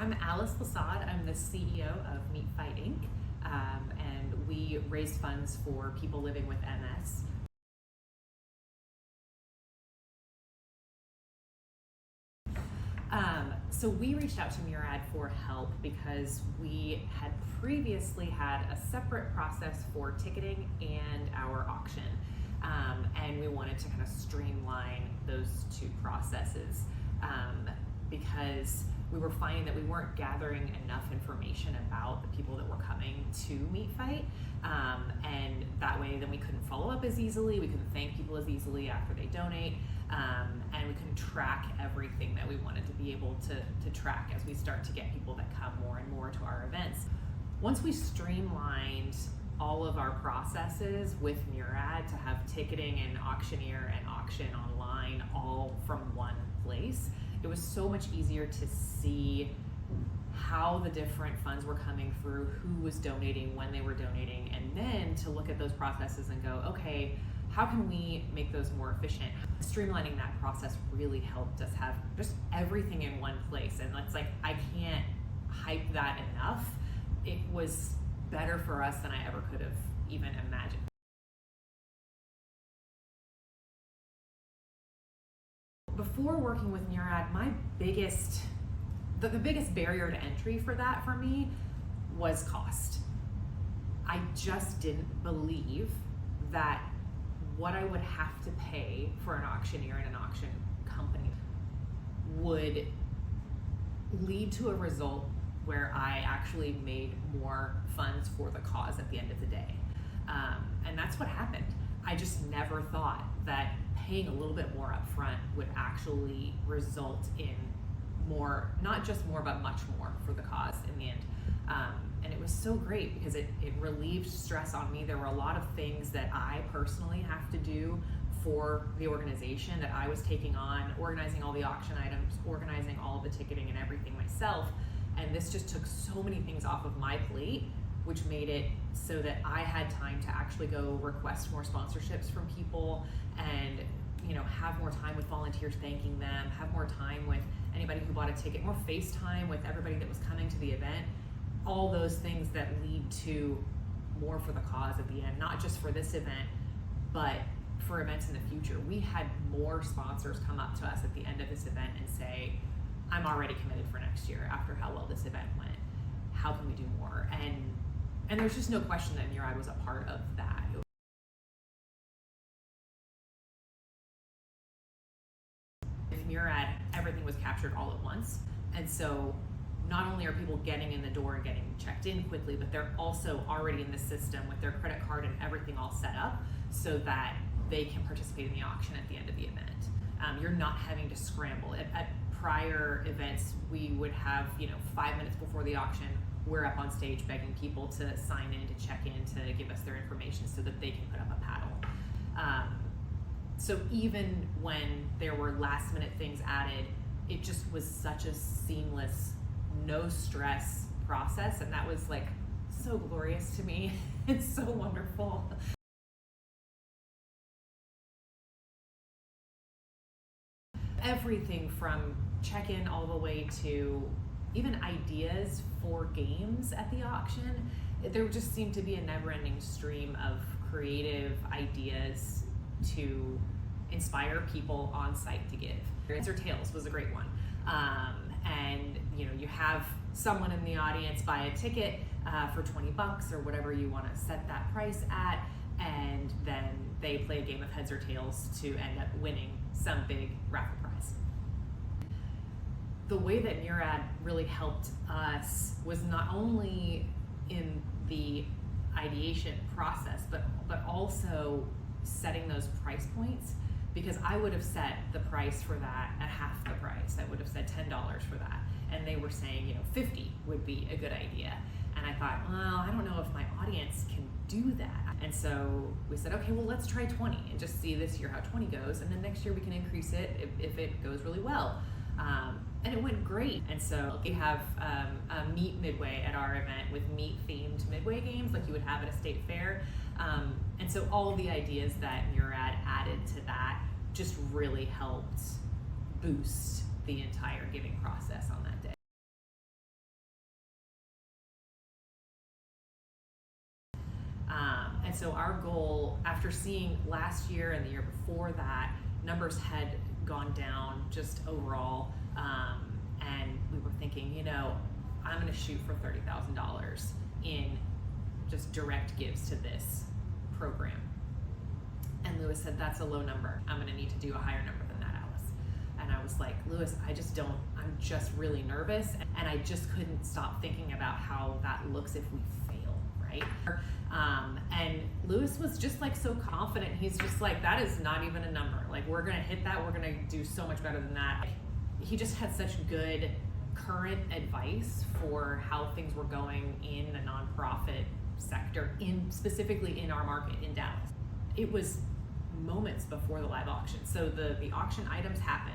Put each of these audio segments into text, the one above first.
I'm Alice Lasad. I'm the CEO of Meat Fight Inc. And we raise funds for people living with MS. So we reached out to Murad for help because we had previously had a separate process for ticketing and our auction. And we wanted to kind of streamline those two processes because we were finding that we weren't gathering enough information about the people that were coming to Meat Fight. And that way then we couldn't follow up as easily, we couldn't thank people as easily after they donate, and we couldn't track everything that we wanted to be able to track as we start to get people that come more and more to our events. Once we streamlined all of our processes with Murad to have ticketing and auctioneer and auction online all from one place, it was so much easier to see how the different funds were coming through, who was donating, when they were donating, and then to look at those processes and go, okay, how can we make those more efficient? Streamlining that process really helped us have just everything in one place. And it's like, I can't hype that enough. It was better for us than I ever could have even imagined. Before working with Murad, the biggest barrier to entry for that for me was cost. I just didn't believe that what I would have to pay for an auctioneer and an auction company would lead to a result where I actually made more funds for the cause at the end of the day. And that's what happened. I just never thought that paying a little bit more upfront would actually result in more, not just more, but much more for the cause in the end. And it was so great because it relieved stress on me. There were a lot of things that I personally have to do for the organization that I was taking on, organizing all the auction items, organizing all of the ticketing and everything myself. And this just took so many things off of my plate, which made it so that I had time to actually go request more sponsorships from people and have more time with volunteers thanking them, have more time with anybody who bought a ticket, more face time with everybody that was coming to the event. All those things that lead to more for the cause at the end, not just for this event, but for events in the future. We had more sponsors come up to us at the end of this event and say, I'm already committed for next year after how well this event went. How can we do more? And there's just no question that Murad was a part of that. With Murad, everything was captured all at once. And so not only are people getting in the door and getting checked in quickly, but they're also already in the system with their credit card and everything all set up so that they can participate in the auction at the end of the event. You're not having to scramble. At prior events, we would have 5 minutes before the auction, we're up on stage begging people to sign in, to check in, to give us their information so that they can put up a paddle. So even when there were last minute things added, it just was such a seamless, no stress process, and that was like so glorious to me. It's so wonderful. Everything from check-in all the way to even ideas for games at the auction. There just seemed to be a never-ending stream of creative ideas to inspire people on site to give. Heads or Tails was a great one. And you have someone in the audience buy a ticket for $20 or whatever you want to set that price at, and then they play a game of Heads or Tails to end up winning some big raffle prize. The way that Murad really helped us was not only in the ideation process, but also setting those price points, because I would have set the price for that at half the price. I would have said $10 for that. And they were saying, 50 would be a good idea. And I thought, well, I don't know if my audience can do that. And so we said, okay, well, let's try 20 and just see this year how 20 goes. And then next year we can increase it if it goes really well. And it went great. And so we have a meat midway at our event with meat themed midway games like you would have at a state fair. And so all of the ideas that Murad added to that just really helped boost the entire giving process on that day. so our goal, after seeing last year and the year before that, numbers had gone down just overall, and we were thinking, you know, I'm going to shoot for $30,000 in just direct gives to this program. And Lewis said, that's a low number. I'm going to need to do a higher number than that, Alice. And I was like, Lewis, I'm just really nervous. And I just couldn't stop thinking about how that looks if we fail, right? And Lewis was just like so confident. He's just like, that is not even a number. Like, we're going to hit that. We're going to do so much better than that. He just had such good current advice for how things were going in the nonprofit sector, specifically in our market in Dallas. It was moments before the live auction. So the auction items happen.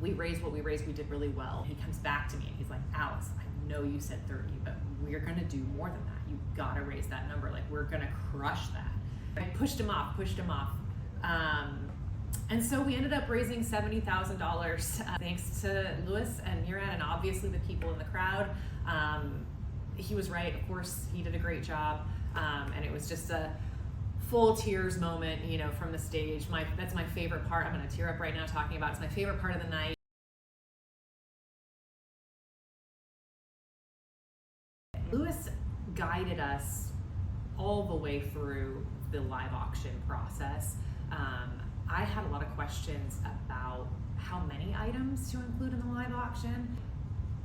We raised what we raised. We did really well. He comes back to me and he's like, Alice, I know you said 30, but we're going to do more than that. You got to raise that number. Like, we're going to crush that. I pushed him off. And so we ended up raising $70,000 thanks to Lewis and Murad and obviously the people in the crowd. He was right. Of course, he did a great job. And it was just a full tears moment, you know, from the stage. That's my favorite part. I'm going to tear up right now talking about it. It's my favorite part of the night. Lewis guided us all the way through the live auction process. I had a lot of questions about how many items to include in the live auction.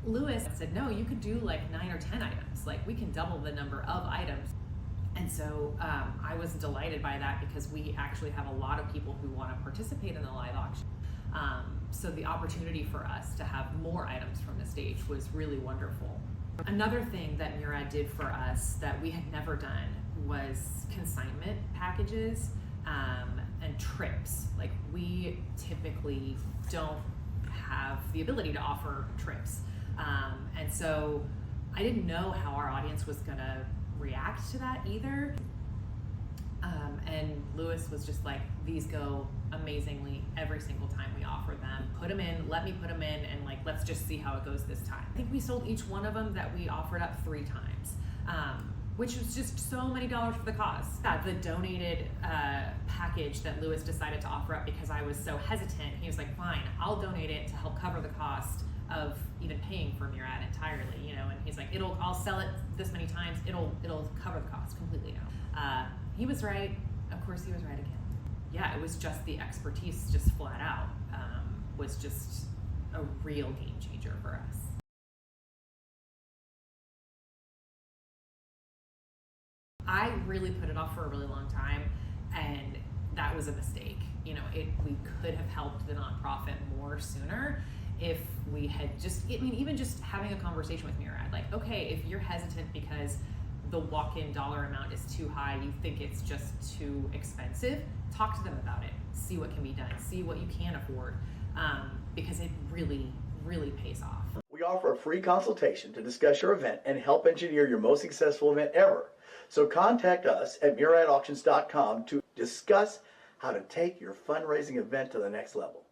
Lewis said, no, you could do like 9 or 10 items. Like, we can double the number of items. And so I was delighted by that because we actually have a lot of people who want to participate in the live auction. So the opportunity for us to have more items from the stage was really wonderful. Another thing that Murad did for us that we had never done was consignment packages and trips. Like, we typically don't have the ability to offer trips. And so I didn't know how our audience was gonna react to that either. And Lewis was just like, these go amazingly every single time we offer them. Put them in, let me put them in, and like, let's just see how it goes this time. I think we sold each one of them that we offered up 3 times, which was just so many dollars for the cause. The donated package that Lewis decided to offer up because I was so hesitant, he was like, fine, I'll donate it to help cover the cost of even paying for Murad entirely, you know, and he's like, I'll sell it this many times, it'll cover the cost completely now. He was right. Of course he was right again. Yeah, it was just the expertise, just flat out, was just a real game changer for us. I really put it off for a really long time, and that was a mistake. You know, we could have helped the nonprofit more sooner if we had even just having a conversation with Murad, like, okay, if you're hesitant because the walk-in dollar amount is too high, you think it's just too expensive, talk to them about it, see what can be done, see what you can afford, because it really, really pays off. We offer a free consultation to discuss your event and help engineer your most successful event ever. So contact us at muradauctions.com to discuss how to take your fundraising event to the next level.